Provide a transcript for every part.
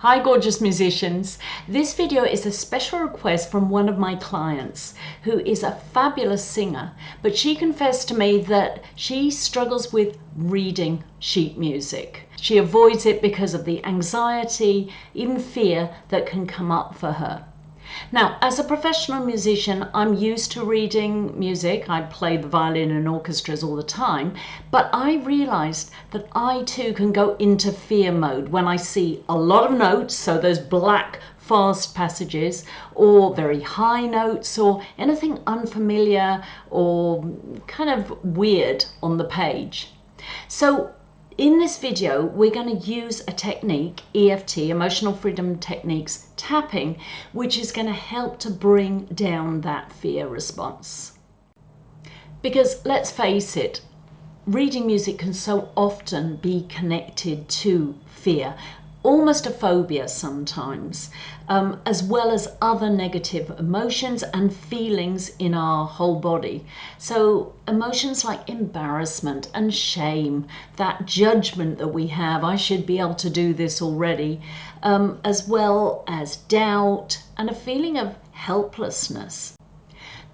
Hi gorgeous musicians. This video is a special request from one of my clients who is a fabulous singer, but she confessed to me that she struggles with reading sheet music. She avoids it because of the anxiety, even fear that can come up for her. Now, as a professional musician, I'm used to reading music. I play the violin in orchestras all the time, but I realized that I too can go into fear mode when I see a lot of notes, so those black fast passages, or very high notes, or anything unfamiliar or kind of weird on the page. So in this video, we're going to use a technique, EFT, Emotional Freedom Techniques tapping, which is going to help to bring down that fear response. Because let's face it, reading music can so often be connected to fear, almost a phobia sometimes, as well as other negative emotions and feelings in our whole body. So emotions like embarrassment and shame, that judgment that we have, I should be able to do this already, as well as doubt and a feeling of helplessness.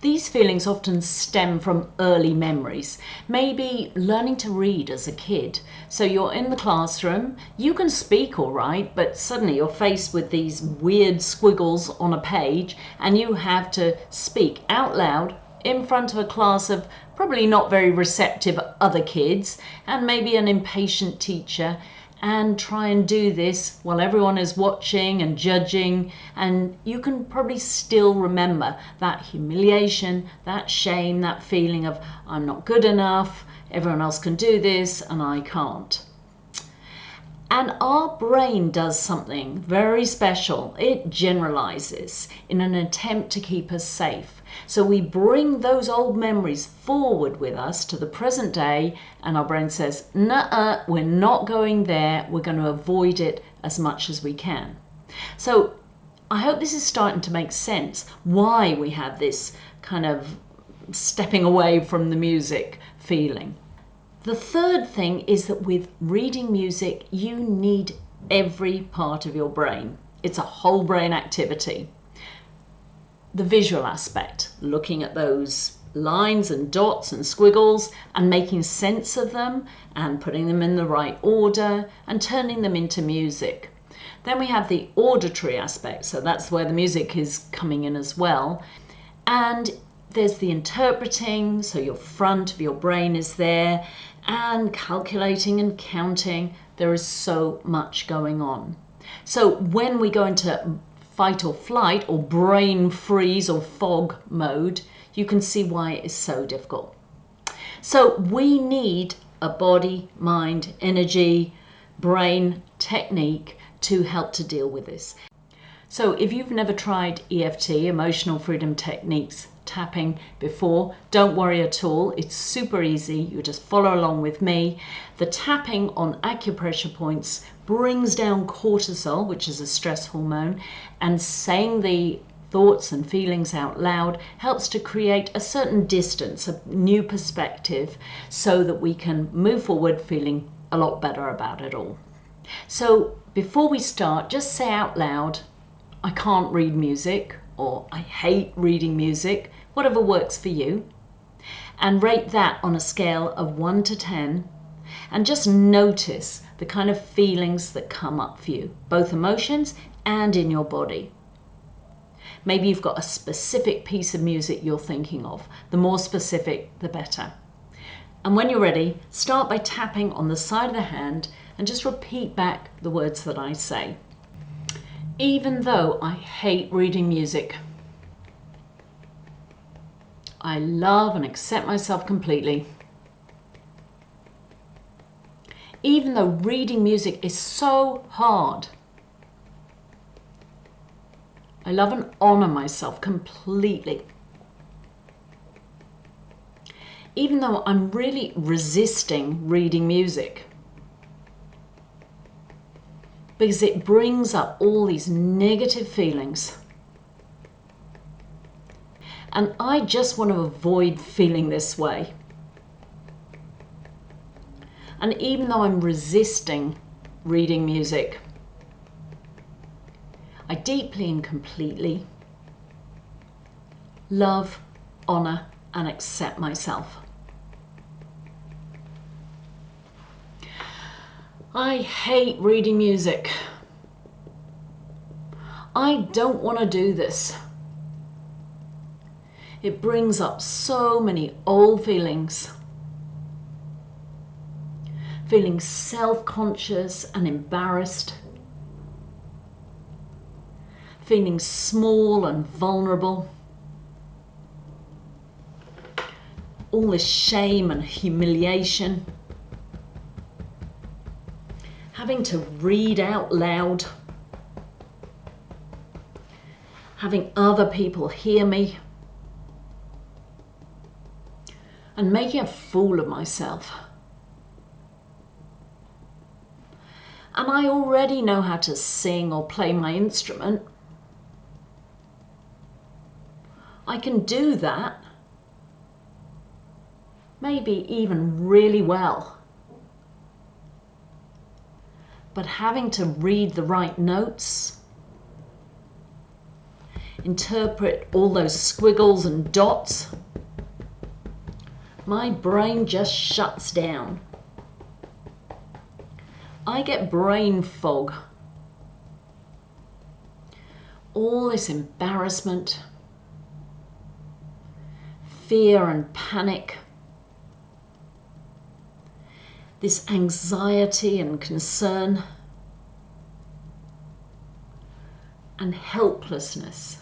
These feelings often stem from early memories, maybe learning to read as a kid. So you're in the classroom, you can speak all right, but suddenly you're faced with these weird squiggles on a page and you have to speak out loud in front of a class of probably not very receptive other kids and maybe an impatient teacher, and try and do this while everyone is watching and judging, and you can probably still remember that humiliation, that shame, that feeling of I'm not good enough, everyone else can do this and I can't. And our brain does something very special. It generalizes in an attempt to keep us safe. So we bring those old memories forward with us to the present day, and our brain says, nuh-uh, we're not going there. We're going to avoid it as much as we can. So I hope this is starting to make sense why we have this kind of stepping away from the music feeling. The third thing is that with reading music, you need every part of your brain. It's a whole brain activity. The visual aspect, looking at those lines and dots and squiggles and making sense of them and putting them in the right order and turning them into music. Then we have the auditory aspect, so that's where the music is coming in as well. And there's the interpreting, so your front of your brain is there, and calculating and counting. There is so much going on. So when we go into fight or flight or brain freeze or fog mode, you can see why it is so difficult. So we need a body, mind, energy, brain technique to help to deal with this. So if you've never tried EFT, Emotional Freedom Techniques tapping before, don't worry at all. It's super easy. You just follow along with me. The tapping on acupressure points brings down cortisol, which is a stress hormone, and saying the thoughts and feelings out loud helps to create a certain distance, a new perspective, so that we can move forward feeling a lot better about it all. So before we start, just say out loud, I can't read music, or I hate reading music, whatever works for you, and rate that on a scale of 1 to 10, and just notice the kind of feelings that come up for you, both emotions and in your body. Maybe you've got a specific piece of music you're thinking of. The more specific, the better. And when you're ready, start by tapping on the side of the hand and just repeat back the words that I say. Even though I hate reading music, I love and accept myself completely. Even though reading music is so hard, I love and honor myself completely. Even though I'm really resisting reading music, because it brings up all these negative feelings. And I just want to avoid feeling this way. And even though I'm resisting reading music, I deeply and completely love, honor, and accept myself. I hate reading music. I don't want to do this. It brings up so many old feelings. Feeling self-conscious and embarrassed. Feeling small and vulnerable. All this shame and humiliation. Having to read out loud. Having other people hear me. And making a fool of myself. And I already know how to sing or play my instrument. I can do that. Maybe even really well. But having to read the right notes, interpret all those squiggles and dots, my brain just shuts down. I get brain fog. All this embarrassment, fear and panic, this anxiety and concern, and helplessness.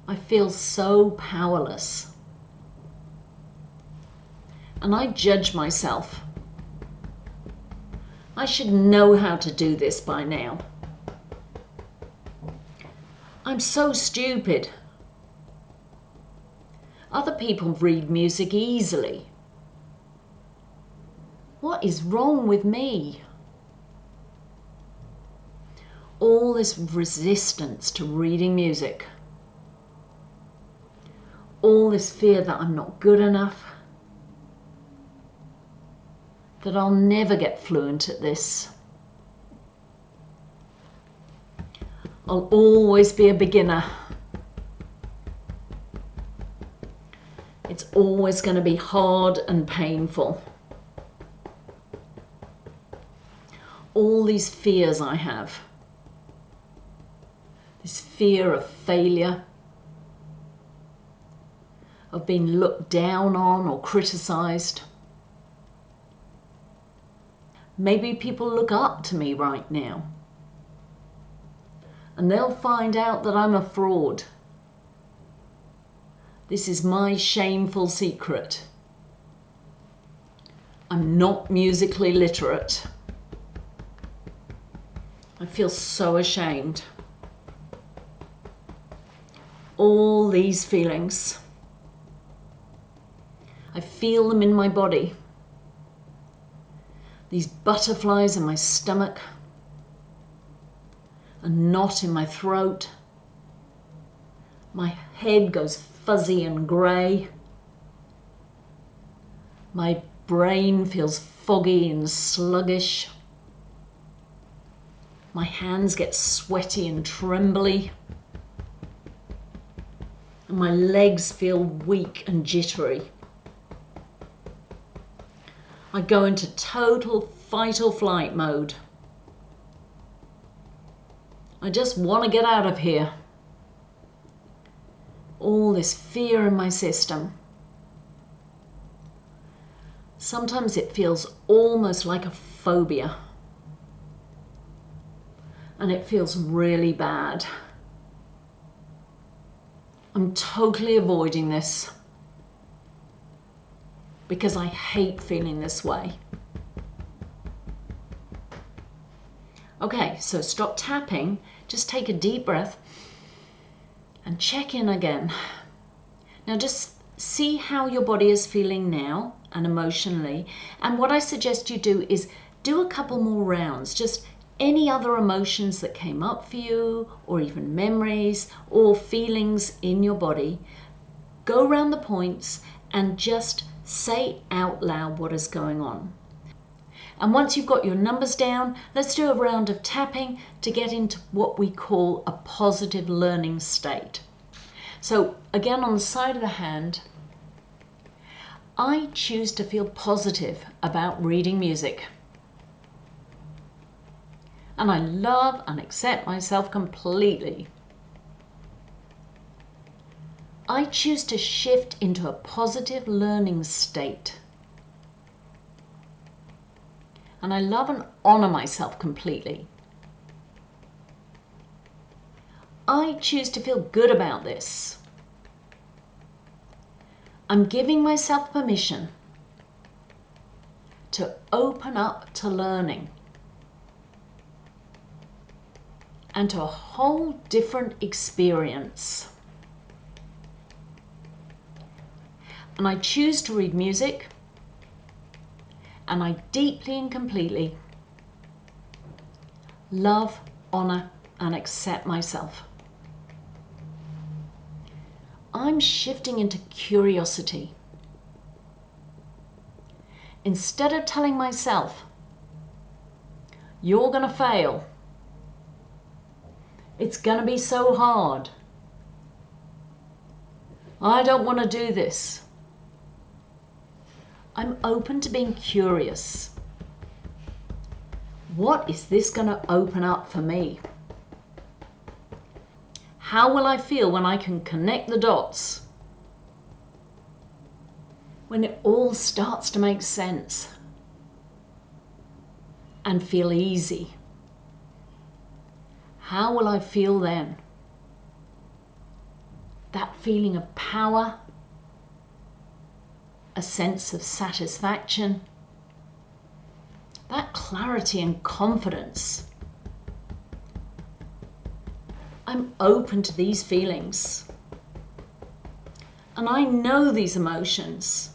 I feel so powerless. And I judge myself. I should know how to do this by now. I'm so stupid. Other people read music easily. What is wrong with me? All this resistance to reading music. All this fear that I'm not good enough. That I'll never get fluent at this. I'll always be a beginner. It's always going to be hard and painful. All these fears I have. This fear of failure, of being looked down on or criticized. Maybe people look up to me right now and they'll find out that I'm a fraud. This is my shameful secret. I'm not musically literate. I feel so ashamed. All these feelings. I feel them in my body. These butterflies in my stomach, a knot in my throat. My head goes fuzzy and grey. My brain feels foggy and sluggish. My hands get sweaty and trembly. And my legs feel weak and jittery. I go into total fight or flight mode. I just want to get out of here. All this fear in my system. Sometimes it feels almost like a phobia. And it feels really bad. I'm totally avoiding this. Because I hate feeling this way. Okay, so stop tapping, just take a deep breath and check in again. Now just see how your body is feeling now and emotionally. And what I suggest you do is do a couple more rounds, just any other emotions that came up for you, or even memories or feelings in your body. Go around the points and just say out loud what is going on. And once you've got your numbers down, let's do a round of tapping to get into what we call a positive learning state. So again, on the side of the hand, I choose to feel positive about reading music. And I love and accept myself completely. I choose to shift into a positive learning state. And I love and honor myself completely. I choose to feel good about this. I'm giving myself permission to open up to learning and to a whole different experience. And I choose to read music, and I deeply and completely love, honor, and accept myself. I'm shifting into curiosity. Instead of telling myself, you're gonna fail, it's gonna be so hard, I don't want to do this, I'm open to being curious. What is this going to open up for me? How will I feel when I can connect the dots? When it all starts to make sense and feel easy? How will I feel then? That feeling of power, a sense of satisfaction, that clarity and confidence. I'm open to these feelings. And I know these emotions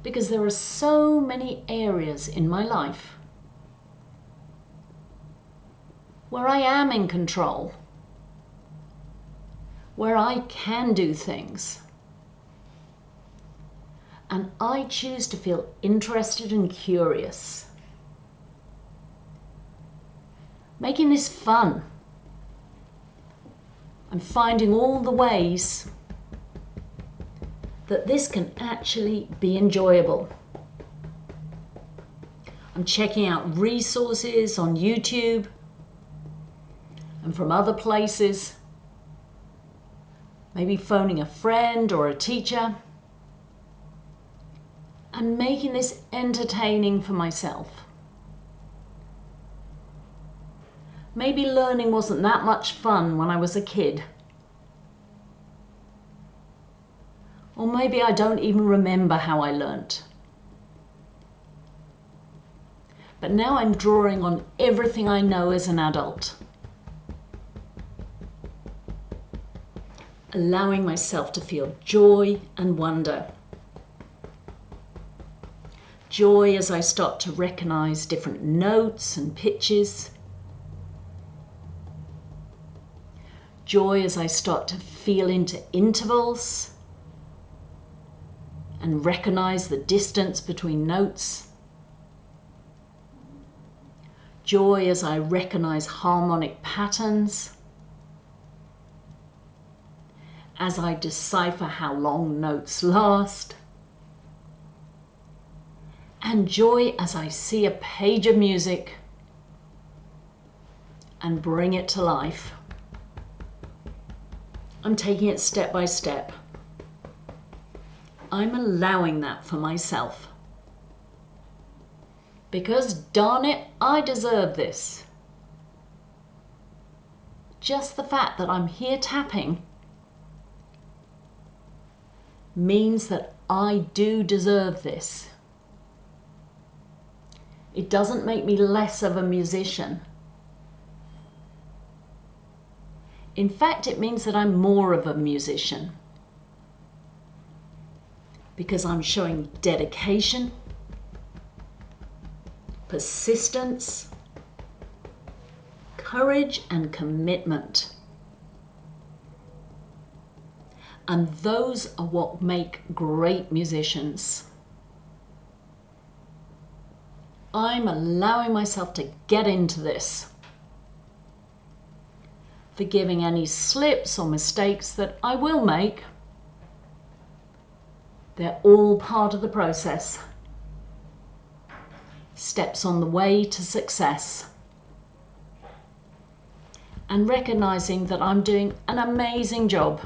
because there are so many areas in my life where I am in control, where I can do things. And I choose to feel interested and curious. Making this fun. I'm finding all the ways that this can actually be enjoyable. I'm checking out resources on YouTube and from other places. Maybe phoning a friend or a teacher. And making this entertaining for myself. Maybe learning wasn't that much fun when I was a kid. Or maybe I don't even remember how I learnt. But now I'm drawing on everything I know as an adult. Allowing myself to feel joy and wonder. Joy as I start to recognize different notes and pitches. Joy as I start to feel into intervals and recognize the distance between notes. Joy as I recognize harmonic patterns. As I decipher how long notes last. And joy as I see a page of music and bring it to life. I'm taking it step by step. I'm allowing that for myself. Because darn it, I deserve this. Just the fact that I'm here tapping means that I do deserve this. It doesn't make me less of a musician. In fact, it means that I'm more of a musician. Because I'm showing dedication, persistence, courage, and commitment. And those are what make great musicians. I'm allowing myself to get into this. Forgiving any slips or mistakes that I will make. They're all part of the process. Steps on the way to success. And recognizing that I'm doing an amazing job.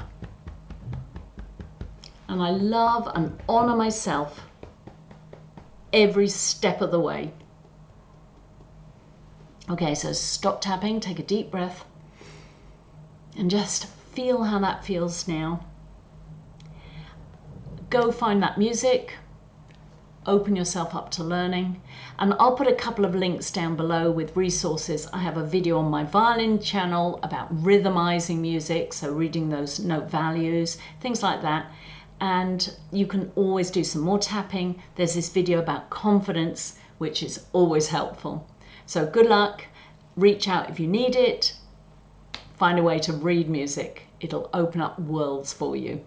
And I love and honor myself every step of the way. Okay, so stop tapping, take a deep breath, and just feel how that feels now. Go find that music, open yourself up to learning, and I'll put a couple of links down below with resources. I have a video on my violin channel about rhythmizing music, so reading those note values, things like that. And you can always do some more tapping. There's this video about confidence, which is always helpful. So good luck, reach out if you need it, find a way to read music. It'll open up worlds for you.